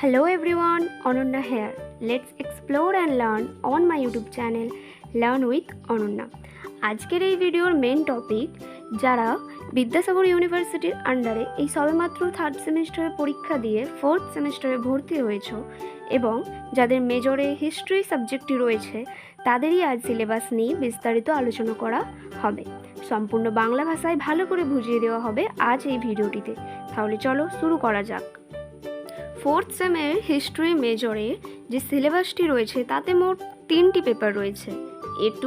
Hello everyone, Ananya here. Let's explore and learn on my YouTube channel Learn with Ananya. আজকের এই ভিডিওর main topic, যারা বিদ্যাসাগর ইউনিভার্সিটির আন্ডারে এই সবেমাত্র থার্ড সেমিস্টারে পরীক্ষা দিয়ে ফোর্থ সেমিস্টারে ভর্তি হয়েছো এবং যাদের মেজরে হিস্ট্রি সাবজেক্টটি রয়েছে, তাদেরই আজ সিলেবাস নিয়ে বিস্তারিত আলোচনা করা হবে। সম্পূর্ণ বাংলা ভাষায় ভালো করে বুঝিয়ে দেওয়া হবে আজ এই ভিডিওটিতে। তাহলে চলো শুরু করা যাক। ফোর্থ সেমের হিস্ট্রি মেজরে যে সিলেবাসটি রয়েছে তাতে মোট 3টি পেপার রয়েছে, A2,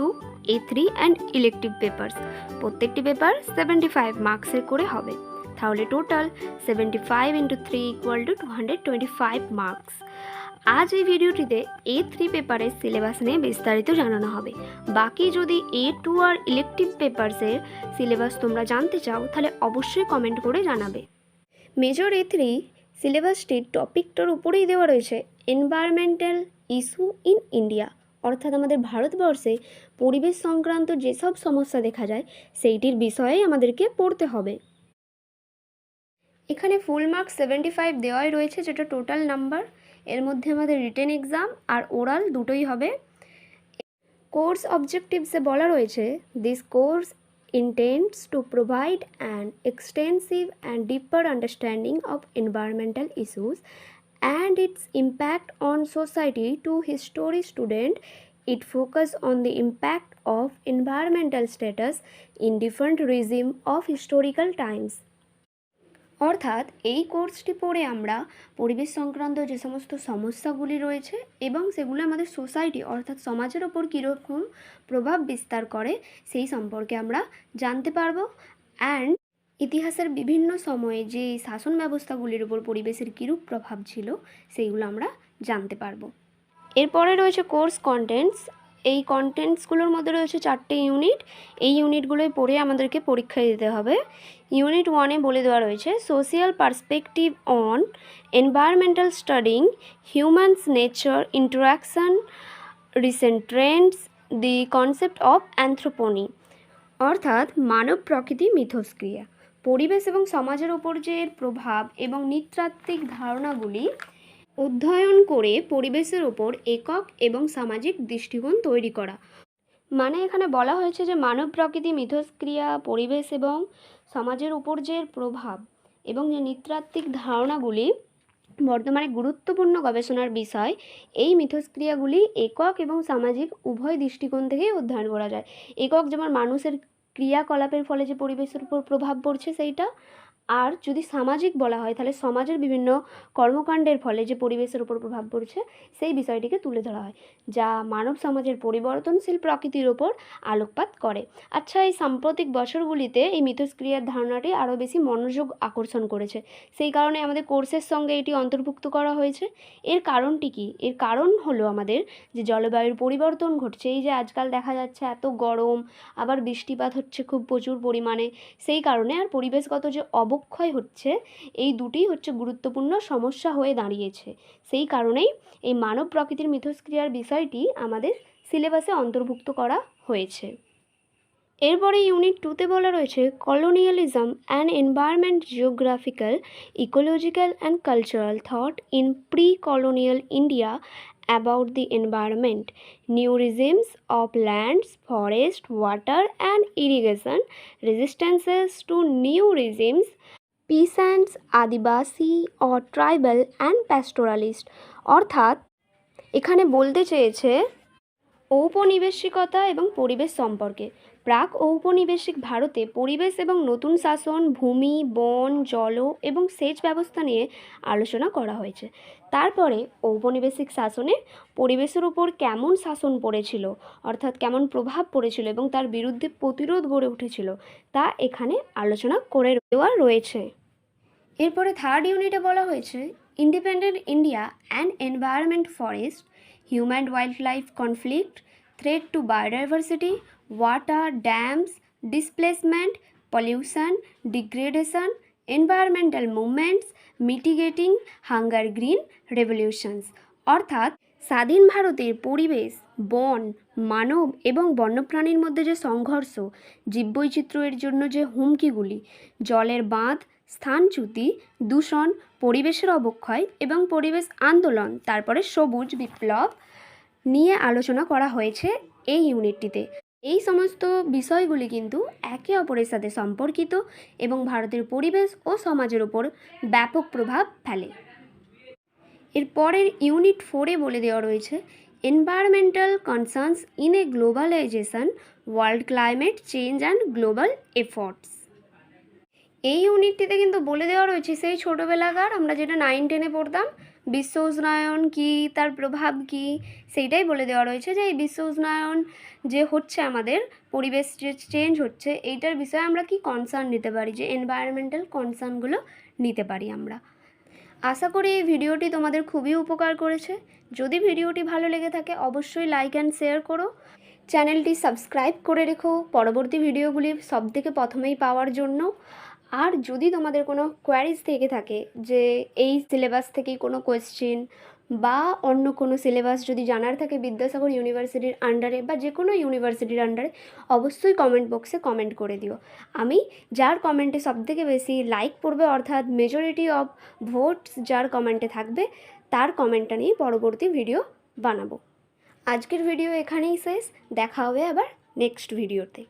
A3 and elective papers. প্রত্যেকটি পেপার 75 মার্কসের করে হবে। তাহলে টোটাল 75 × 3 = 225 মার্কস। আজ এই ভিডিওটিতে A3 পেপারের সিলেবাস নিয়ে বিস্তারিত জানানো হবে। বাকি যদি A2 আর ইলেকটিভ পেপারসের সিলেবাস তোমরা জানতে চাও তাহলে অবশ্যই কমেন্ট করে জানাবে। মেজর A3 সিলেবাসটির টপিকটার উপরেই দেওয়া রয়েছে এনভায়রনমেন্টাল ইস্যু ইন ইন্ডিয়া, অর্থাৎ আমাদের ভারতবর্ষে পরিবেশ সংক্রান্ত যেসব সমস্যা দেখা যায় সেইটির বিষয়ে আমাদেরকে পড়তে হবে। এখানে ফুল মার্কস 75 দেওয়াই রয়েছে, যেটা টোটাল নাম্বার। এর মধ্যে আমাদের রিটেন এক্সাম আর ওরাল দুটোই হবে। কোর্স অবজেক্টিভসে বলা রয়েছে, this course intends to provide an extensive and deeper understanding of environmental issues and its impact on society. To history student, it focus on the impact of environmental status in different regime of historical times. অর্থাৎ এই কোর্সটি পড়ে আমরা পরিবেশ সংক্রান্ত যে সমস্ত সমস্যাগুলি রয়েছে এবং সেগুলো আমাদের সোসাইটি অর্থাৎ সমাজের ওপর কীরকম প্রভাব বিস্তার করে সেই সম্পর্কে আমরা জানতে পারবো। অ্যান্ড ইতিহাসের বিভিন্ন সময়ে যে শাসন ব্যবস্থাগুলির উপর পরিবেশের কীরূপ প্রভাব ছিল সেইগুলো আমরা জানতে পারবো। এরপরে রয়েছে কোর্স কন্টেন্টস। এই কন্টেন্টসগুলোর মধ্যে রয়েছে 4টে ইউনিট। এই ইউনিটগুলোই পড়ে আমাদেরকে পরীক্ষা দিতে হবে। ইউনিট 1-এ বলে দেওয়া রয়েছে social perspective on environmental studying humans nature interaction recent trends the concept of anthroponomy, অর্থাৎ মানব প্রকৃতি মিথস্ক্রিয়া, পরিবেশ এবং সমাজের ওপর যে এর প্রভাব এবং নৃতাত্ত্বিক ধারণাগুলি অধ্যয়ন করে পরিবেশের ওপর একক এবং সামাজিক দৃষ্টিকোণ তৈরি করা। মানে এখানে বলা হয়েছে যে মানব প্রকৃতি মিথস্ক্রিয়া, পরিবেশ এবং সমাজের উপর যে প্রভাব এবং যে নৃতাত্ত্বিক ধারণাগুলি বর্তমানে গুরুত্বপূর্ণ গবেষণার বিষয়, এই মিথস্ক্রিয়াগুলি একক এবং সামাজিক উভয় দৃষ্টিকোণ থেকেই অধ্যয়ন করা যায়। একক যেমন মানুষের ক্রিয়াকলাপের ফলে যে পরিবেশের উপর প্রভাব পড়ছে সেইটা, আর যদি সামাজিক বলা হয় তাহলে সমাজের বিভিন্ন কর্মকাণ্ডের ফলে যে পরিবেশের উপর প্রভাব পড়ছে সেই বিষয়টিকে তুলে ধরা হয়, যা মানব সমাজের পরিবর্তনশীল প্রকৃতির ওপর আলোকপাত করে। আচ্ছা, এই সাম্প্রতিক বছরগুলিতে এই মিথস্ক্রিয়ার ধারণাটি আরও বেশি মনোযোগ আকর্ষণ করেছে, সেই কারণে আমাদের কোর্সের সঙ্গে এটি অন্তর্ভুক্ত করা হয়েছে। এর কারণটি কি? এর কারণ হলো আমাদের যে জলবায়ুর পরিবর্তন ঘটছে। এই যে আজকাল দেখা যাচ্ছে এত গরম, আবার বৃষ্টিপাত হচ্ছে খুব প্রচুর পরিমাণে, সেই কারণে আর পরিবেশগত যে অবক্ষয় হচ্ছে, এই দুটি হচ্ছে গুরুত্বপূর্ণ সমস্যা হয়ে দাঁড়িয়েছে। সেই কারণেই এই মানব প্রকৃতির মিথস্ক্রিয়ার বিষয়টি আমাদের সিলেবাসে অন্তর্ভুক্ত করা হয়েছে। এরপরে ইউনিট 2-তে বলা রয়েছে colonialism and environment, geographical, ecological and cultural thought in pre colonial India about the environment, new regimes of lands, forest, water and irrigation, resistances to new regimes, peasants, Adivasi or tribal and pastoralist। অর্থাৎ এখানে বলতে চেয়েছে ঔপনিবেশিকতা এবং পরিবেশ সম্পর্কে। প্রাক ঔপনিবেশিক ভারতে পরিবেশ এবং নতুন শাসন, ভূমি, বন, জল এবং সেচ ব্যবস্থা নিয়ে আলোচনা করা হয়েছে। তারপরে ঔপনিবেশিক শাসনে পরিবেশের উপর কেমন শাসন পড়েছিল, অর্থাৎ কেমন প্রভাব পড়েছিল এবং তার বিরুদ্ধে প্রতিরোধ গড়ে উঠেছিল, তা এখানে আলোচনা করে দেওয়া রয়েছে। এরপরে থার্ড ইউনিটে বলা হয়েছে independent India and environment, forest, human wildlife conflict, threat to biodiversity, water, dams, displacement, pollution, degradation, environmental movements, mitigating hunger, green revolutions। অর্থাৎ স্বাধীন ভারতের পরিবেশ, বন, মানব এবং বন্যপ্রাণীর মধ্যে যে সংঘর্ষ, জীববৈচিত্র্যের জন্য যে হুমকিগুলি, জলের বাঁধ, স্থানচ্যুতি, দূষণ, পরিবেশের অবক্ষয় এবং পরিবেশ আন্দোলন, তারপরে সবুজ বিপ্লব নিয়ে আলোচনা করা হয়েছে এই ইউনিটটিতে। এই সমস্ত বিষয়গুলি কিন্তু একে অপরের সাথে সম্পর্কিত এবং ভারতের পরিবেশ ও সমাজের ওপর ব্যাপক প্রভাব ফেলে। এর পরের ইউনিট 4-এ বলে দেওয়া রয়েছে environmental concerns in a globalisation, world climate change and global efforts. এই ইউনিটটিতে কিন্তু বলে দেওয়া রয়েছে সেই ছোটোবেলাকার আমরা যেটা 9-10-এ পড়তাম, বিশ্ব উষ্ণায়ন কী, তার প্রভাব কী, সেইটাই বলে দেওয়া রয়েছে যে এই বিশ্ব উষ্ণায়ন যে হচ্ছে, আমাদের পরিবেশ যে চেঞ্জ হচ্ছে, এইটার বিষয়ে আমরা কি কনসার্ন নিতে পারি, যে এনভায়রনমেন্টাল কনসার্নগুলো নিতে পারি আমরা। আশা করি এই ভিডিওটি তোমাদের খুবই উপকার করেছে। যদি ভিডিওটি ভালো লেগে থাকে অবশ্যই লাইক অ্যান্ড শেয়ার করো, চ্যানেলটি সাবস্ক্রাইব করে রেখো পরবর্তী ভিডিওগুলি সবথেকে প্রথমেই পাওয়ার জন্য। আর যদি তোমাদের কোনো কোয়ারিজ থেকে থাকে যে এই সিলেবাস থেকেই কোনো কোয়েশ্চেন বা অন্য কোনো সিলেবাস যদি জানার থাকে বিদ্যাসাগর ইউনিভার্সিটির আন্ডারে বা যে কোনো ইউনিভার্সিটির আন্ডারে, অবশ্যই কমেন্ট বক্সে কমেন্ট করে দিও। আমি যার কমেন্টে সবথেকে বেশি লাইক পড়বে, অর্থাৎ মেজরিটি অফ ভোটস যার কমেন্টে থাকবে, তার কমেন্টটা নিয়ে পরবর্তী ভিডিও বানাবো। আজকের ভিডিও এখানেই শেষ, দেখা হবে আবার নেক্সট ভিডিওতে।